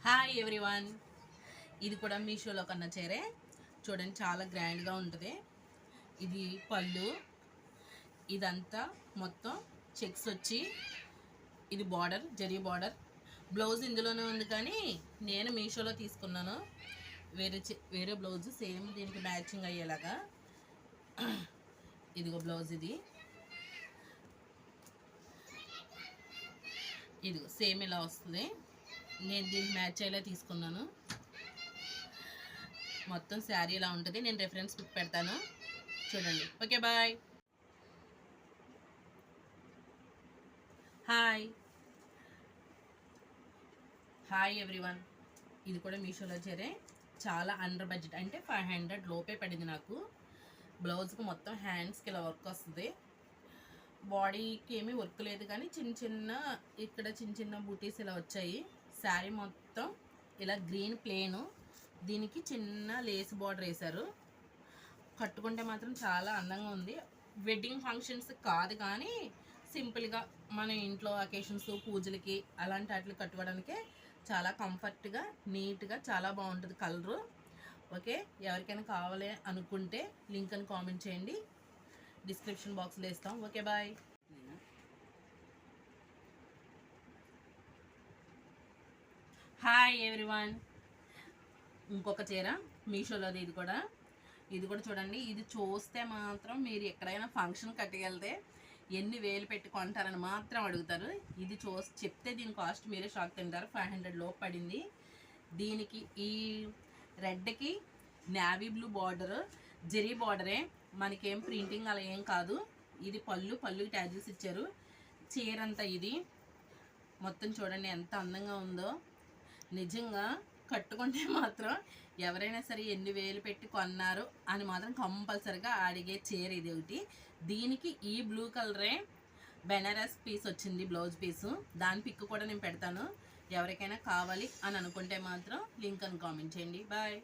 Hi everyone, ఇది కూడా మీషోలో కన్నా చీరే చూడండి, చాలా గ్రాండ్గా ఉంటుంది. ఇది పళ్ళు, ఇదంతా మొత్తం చెక్స్ వచ్చి ఇది బార్డర్, జరీ బార్డర్. బ్లౌజ్ ఇందులోనే ఉంది కానీ నేను మీషోలో తీసుకున్నాను. వేరే బ్లౌజ్ సేమ్ దీనికి మ్యాచింగ్ అయ్యేలాగా. ఇదిగో బ్లౌజ్, ఇదిగో సేమ్ ఇలా వస్తుంది. నేను దీనికి మ్యాచ్ అయ్యేలా తీసుకున్నాను. మొత్తం శారీ ఇలా ఉంటుంది. నేను రెఫరెన్స్ పిక్ పెడతాను, చూడండి. Okay, bye. హాయ్ ఎవ్రీవన్, ఇది కూడా మీషోలో చేరే. చాలా అండర్ బడ్జెట్, అంటే 500 లోపే పడింది నాకు. బ్లౌజ్కి మొత్తం హ్యాండ్స్కి ఇలా వర్క్ వస్తుంది. బాడీకి ఏమీ వర్క్ లేదు కానీ ఇక్కడ చిన్న చిన్న బూటీస్ ఇలా వచ్చాయి. శారీ మొత్తం ఇలా గ్రీన్ ప్లేను, దీనికి చిన్న లేస్ బార్డర్ వేశారు. కట్టుకుంటే మాత్రం చాలా అందంగా ఉంది. వెడ్డింగ్ ఫంక్షన్స్ కాదు కానీ సింపుల్గా మన ఇంట్లో అకేషన్స్, పూజలకి అలాంటి వాటికి కట్టుకోవడానికే చాలా కంఫర్ట్గా, నీట్గా, చాలా బాగుంటుంది కలరు. ఓకే, ఎవరికైనా కావాలి అనుకుంటే లింక్ అని కామెంట్ చేయండి, డిస్క్రిప్షన్ బాక్స్లో వేస్తాం. Okay, bye. హాయ్ ఎవ్రీవన్, ఇంకొక చీర మీషోలోది. ఇది కూడా చూడండి. ఇది చూస్తే మాత్రం మీరు ఎక్కడైనా ఫంక్షన్ కట్టుకెళ్తే ఎన్ని వేలు పెట్టి కొంటారని మాత్రం అడుగుతారు. ఇది చెప్తే దీని కాస్ట్ మీరే షాక్ తింటారు. 500 లోపు పడింది. దీనికి ఈ రెడ్కి నేవీ బ్లూ బార్డర్, జెరీ బార్డరే, మనకేం ప్రింటింగ్ అలా ఏం కాదు. ఇది పళ్ళుకి ట్యాజెస్ ఇచ్చారు. చీర అంతా ఇది మొత్తం చూడండి ఎంత అందంగా ఉందో. నిజంగా కట్టుకుంటే మాత్రం ఎవరైనా సరే ఎన్ని వేలు పెట్టి కొన్నారు అని మాత్రం కంపల్సరిగా అడిగే చీర ఇది ఒకటి. దీనికి ఈ బ్లూ కలరే బెనారస్ పీస్ వచ్చింది, బ్లౌజ్ పీసు. దాని పిక్ కూడా నేను పెడతాను. ఎవరికైనా కావాలి అని అనుకుంటే మాత్రం లింక్ అని కామెంట్ చేయండి. బాయ్.